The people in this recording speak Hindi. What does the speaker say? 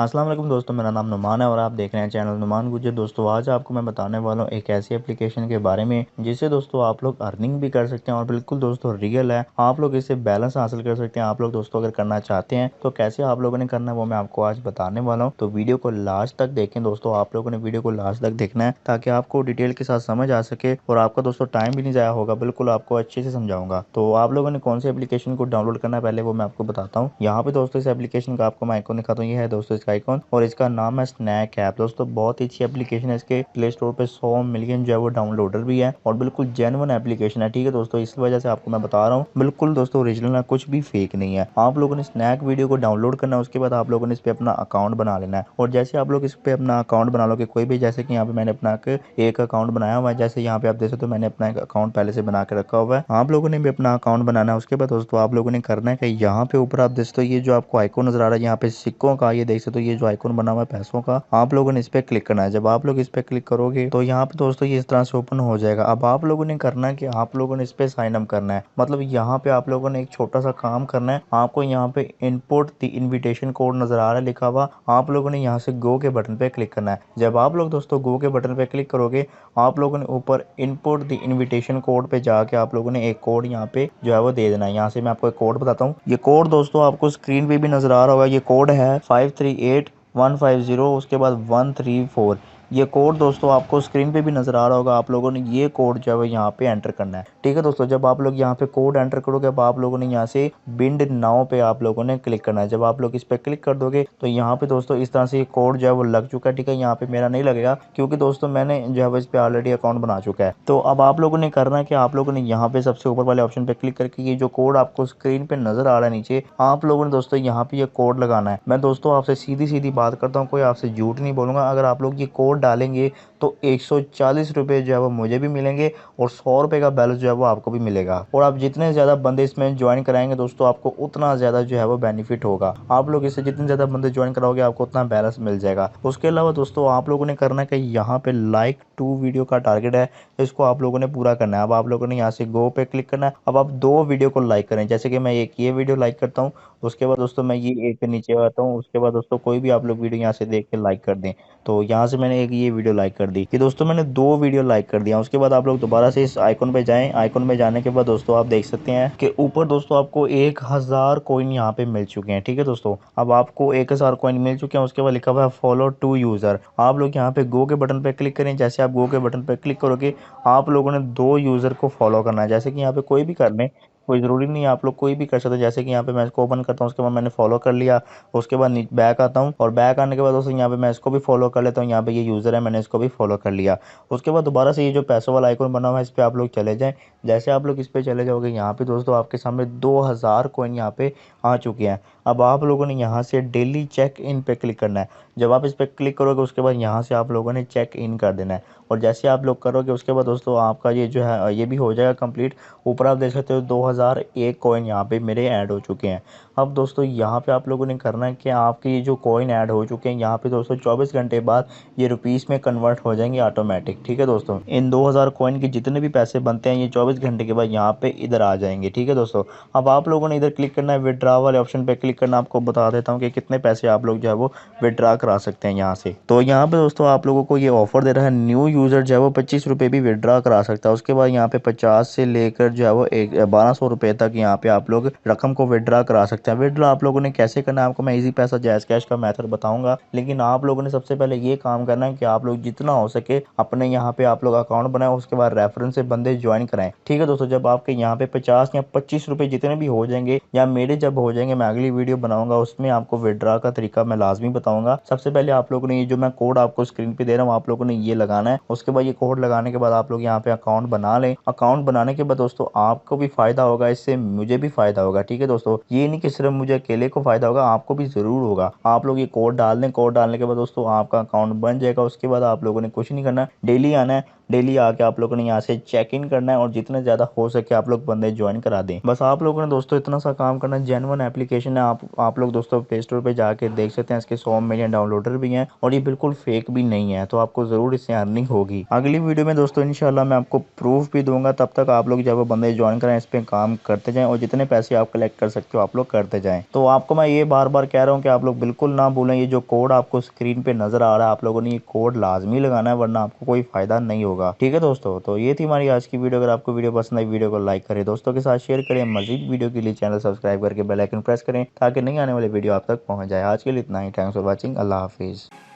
अस्सलाम वालेकुम दोस्तों, मेरा नाम नुमान है और आप देख रहे हैं चैनल नुमान गुज्जर। दोस्तों आज आपको मैं बताने वाला हूँ एक ऐसी एप्लीकेशन के बारे में जिससे दोस्तों आप लोग अर्निंग भी कर सकते हैं और बिल्कुल दोस्तों रियल है। आप लोग इससे बैलेंस हासिल कर सकते हैं। आप लोग दोस्तों अगर करना चाहते हैं तो कैसे आप लोगों ने करना है वो मैं आपको आज बताने वाला हूँ। तो वीडियो को लास्ट तक देखें दोस्तों, आप लोगों ने वीडियो को लास्ट तक देखना है ताकि आपको डिटेल के साथ समझ आ सके और आपका दोस्तों टाइम भी नहीं जाया होगा। बिल्कुल आपको अच्छे से समझाऊंगा। तो आप लोगों ने कौन सी एप्लीकेशन को डाउनलोड करना है पहले वो मैं आपको बताता हूँ। यहाँ पे दोस्तों इस एप्लीकेशन का आपको मैं आइकॉन दिखाता हूँ। ये है दोस्तों इसका आइकॉन और इसका नाम है स्नैक ऐप। दोस्तों बहुत ही अच्छी एप्लीकेशन है। इसके प्ले स्टोर पे 100 मिलियन जो है वो डाउनलोडर भी है और बिल्कुल जेन्युइन एप्लीकेशन है। ठीक है दोस्तों, इस वजह से आपको मैं बता रहा हूँ बिल्कुल दोस्तों ओरिजिनल है, कुछ भी फेक नहीं है। आप लोगों ने स्नैक वीडियो को डाउनलोड करना है, उसके बाद आप लोगों ने इस पे अपना अकाउंट बना लेना है। और जैसे आप लोग इस पे अपना अकाउंट बना लोगे कोई भी, जैसे कि यहाँ पे मैंने अपना एक अकाउंट बनाया हुआ है। जैसे यहाँ पे आप देख सकते हो मैंने अपना एक अकाउंट पहले से बना के रखा हुआ है। आप लोगों ने भी अपना अकाउंट बनाना है। उसके बाद दोस्तों आप लोगों ने करना है कि यहाँ पे ऊपर आप देख सकते हो ये जो आपको आइकॉन नजर आ रहा है यहाँ पे सिक्कों का, ये देख सकते हो ये जो आइकॉन बना हुआ है पैसों का, आप लोगों ने इस पे क्लिक करना है। जब आप लोग इस पे क्लिक करोगे तो यहाँ पे दोस्तों ये इस तरह से ओपन हो जाएगा। अब आप लोगों ने करना है कि आप लोगों ने इस पे साइन अप करना है। मतलब यहाँ पे आप लोगों ने एक छोटा सा काम करना है। आपको यहाँ पे इनपुट द इनविटेशन कोड नजर आ रहा है लिखा हुआ, आप लोगों ने यहाँ से गो के बटन पे क्लिक करना है। जब आप लोग दोस्तों गो के बटन पे क्लिक करोगे आप लोगों ने ऊपर इनपुट द इनविटेशन कोड पे जाके आप लोगों ने एक कोड यहाँ पे जो है वो दे देना है। यहाँ से मैं आपको एक कोड बताता हूँ। ये कोड दोस्तों आपको स्क्रीन पे भी नजर आ रहा होगा। ये कोड है 538150, उसके बाद 134। ये कोड दोस्तों आपको स्क्रीन पे भी नजर आ रहा होगा। आप लोगों ने ये कोड जो है वो यहाँ पे एंटर करना है। ठीक है दोस्तों, जब आप लोग यहाँ पे कोड एंटर करोगे अब आप लोगों ने यहाँ से बिंड नाउ पे आप लोगों ने क्लिक करना है। जब आप लोग इस पे क्लिक कर दोगे तो यहाँ पे दोस्तों इस तरह से ये कोड जो है वो लग चुका है। ठीक है, यहाँ पे मेरा नहीं लगेगा क्योंकि दोस्तों मैंने जो है वो इस पे ऑलरेडी अकाउंट बना चुका है। तो अब आप लोगों ने करना है कि आप लोगों ने यहाँ पे सबसे ऊपर वाले ऑप्शन पे क्लिक करके ये जो कोड आपको स्क्रीन पे नजर आ रहा है नीचे, आप लोगों ने दोस्तों यहाँ पे ये कोड लगाना है। मैं दोस्तों आपसे सीधी सीधी बात करता हूँ, कोई आपसे झूठ नहीं बोलूंगा। अगर आप लोग ये कोड डालेंगे तो 140 रुपये जो है वो मुझे भी मिलेंगे और 100 रुपये का बैलेंस जो है वो आपको भी मिलेगा। और आप जितने ज़्यादा बंदे इसमें ज्वाइन कराएंगे दोस्तों आपको उतना ज़्यादा जो है वो बेनिफिट होगा। आप लोग इससे जितने ज़्यादा बंदे ज्वाइन कराओगे आपको उतना बैलेंस मिल जाएगा। उसके अलावा दोस्तों आप लोगों ने करना है कि यहाँ पे लाइक टू वीडियो का टारगेट है, इसको आप लोगों ने पूरा करना है। अब आप लोगों ने यहाँ से गो पे क्लिक करना है। अब आप 2 वीडियो को लाइक करें, जैसे कि मैं एक ये वीडियो लाइक करता हूँ, उसके बाद दोस्तों मैं ये एक के नीचे आता हूँ, उसके बाद दोस्तों कोई भी आप लोग वीडियो यहाँ से देख के लाइक कर दें। तो यहाँ से मैंने एक ये वीडियो लाइक कर दी कि दोस्तों मैंने 2 वीडियो लाइक कर दिया। उसके बाद आप लोग दोबारा से इस आइकन पे जाएं। आइकन में जाने के बाद दोस्तों आप देख सकते हैं कि ऊपर दोस्तों आपको 1000 कॉइन यहाँ पे मिल चुके हैं। ठीक है दोस्तों, अब आपको 1000 कॉइन मिल चुके हैं। उसके बाद लिखा हुआ है फॉलो टू यूजर। आप लोग यहाँ पे गो के बटन पे क्लिक करें। जैसे आप गो के बटन पे क्लिक करोगे आप लोगों ने 2 यूजर को फॉलो करना है। जैसे कि यहाँ पे कोई भी कर लें, कोई ज़रूरी नहीं है, आप लोग कोई भी कर सकते हैं। जैसे कि यहाँ पे मैं इसको ओपन करता हूँ, उसके बाद मैंने फॉलो कर लिया। उसके बाद बैक आता हूँ और बैक आने के बाद दोस्तों यहाँ पे मैं इसको भी फॉलो कर लेता हूँ। यहाँ पे ये यूज़र है, मैंने इसको भी फॉलो कर लिया। उसके बाद दोबारा से ये जो पैसों वाला आइकन बना हुआ है इस पर आप लोग चले जाएं। जैसे आप लोग इस पे चले जाओगे यहाँ पे दोस्तों आपके सामने 2000 कॉइन यहाँ पे आ चुके हैं। अब आप लोगों ने यहाँ से डेली चेक इन पे क्लिक करना है। जब आप इस पर क्लिक करोगे उसके बाद यहाँ से आप लोगों ने चेक इन कर देना है। और जैसे आप लोग करोगे उसके बाद दोस्तों आपका ये जो है ये भी हो जाएगा कंप्लीट। ऊपर आप देख सकते हो 2001 कॉइन यहाँ पे मेरे ऐड हो चुके हैं। अब दोस्तों यहाँ पे आप लोगों ने करना है कि आपके ये जो कॉइन ऐड हो चुके हैं यहाँ पे दोस्तों 24 घंटे बाद ये रुपीस में कन्वर्ट हो जाएंगे ऑटोमेटिक। ठीक है दोस्तों, इन 2000 कॉइन के जितने भी पैसे बनते हैं ये 24 घंटे के बाद यहाँ पे इधर आ जाएंगे। ठीक है दोस्तों, अब आप लोगों ने इधर क्लिक करना है, विड्रा वाले ऑप्शन पे क्लिक करना। आपको बता देता हूँ कि कितने पैसे आप लोग जो है वो विड्रा करा सकते हैं यहाँ से। तो यहाँ पे दोस्तों आप लोगों को ये ऑफर दे रहा है, न्यू यूजर जो है वो 25 रुपये भी विड्रा करा सकता है। उसके बाद यहाँ पे 50 से लेकर जो है वो 1200 रुपये तक यहाँ पे आप लोग रकम को विड्रा करा सकते हैं। विड्रा आप लोगों ने कैसे करना है आपको मैं इजी पैसा जैज़ कैश का मेथड बताऊंगा, लेकिन आप लोगों ने सबसे पहले ये काम करना है कि आप लोग जितना हो सके अपने यहाँ पे आप लोग अकाउंट बनाए, उसके बाद रेफरेंस से बंदे ज्वाइन कराएं। ठीक है दोस्तों, जब आपके यहाँ पे 50 या 25 रुपये जितने भी हो जाएंगे या मेरे जब हो जाएंगे मैं अगली वीडियो बनाऊंगा उसमें आपको विड्रा का तरीका मैं लाजमी बताऊंगा। सबसे पहले आप लोगों ने ये जो मैं कोड आपको स्क्रीन पे दे रहा हूँ आप लोगों ने ये लगाना है। उसके बाद ये कोड लगाने के बाद आप लोग यहाँ पे अकाउंट बना लें। अकाउंट बनाने के बाद दोस्तों आपको भी फायदा होगा, इससे मुझे भी फायदा होगा। ठीक है दोस्तों, ये नहीं कि सिर्फ मुझे अकेले को फायदा होगा, आपको भी जरूर होगा। आप लोग ये कोड डाल दें, कोड डालने के बाद दोस्तों आपका अकाउंट बन जाएगा। उसके बाद आप लोगों ने कुछ नहीं करना, डेली आना है डेली आके आप लोगों ने यहाँ से चेक इन करना है और जितने ज़्यादा हो सके आप लोग बंदे ज्वाइन करा दें। बस आप लोगों ने दोस्तों इतना सा काम करना है। जेन्युइन एप्लीकेशन है, आप लोग दोस्तों प्ले स्टोर पे जाके देख सकते हैं। इसके 100 मिलियन डाउनलोडर भी हैं और ये बिल्कुल फेक भी नहीं है, तो आपको ज़रूर इससे अर्निंग होगी। अगली वीडियो में दोस्तों इंशाल्लाह मैं आपको प्रूफ भी दूंगा। तब तक आप लोग जब बंदे ज्वाइन करें इस पे काम करते जाएं और जितने पैसे आप कलेक्ट कर सकते हो आप लोग करते जाएं। तो आपको मैं ये बार बार कह रहा हूँ कि आप लोग बिल्कुल ना भूलें, ये जो कोड आपको स्क्रीन पे नजर आ रहा है आप लोगों ने ये कोड लाजमी लगाना है, वरना आपको कोई फायदा नहीं होगा। ठीक है दोस्तों, तो ये थी हमारी आज की वीडियो। अगर आपको वीडियो पसंद आई वीडियो को लाइक करें, दोस्तों के साथ शेयर करें। मजीद वीडियो के लिए चैनल सब्सक्राइब करके बेल आइकन प्रेस करें ताकि नई आने वाली वीडियो आप तक पहुंच जाए। आज के लिए इतना ही। Thanks for watching. अल्लाह हाफिज़।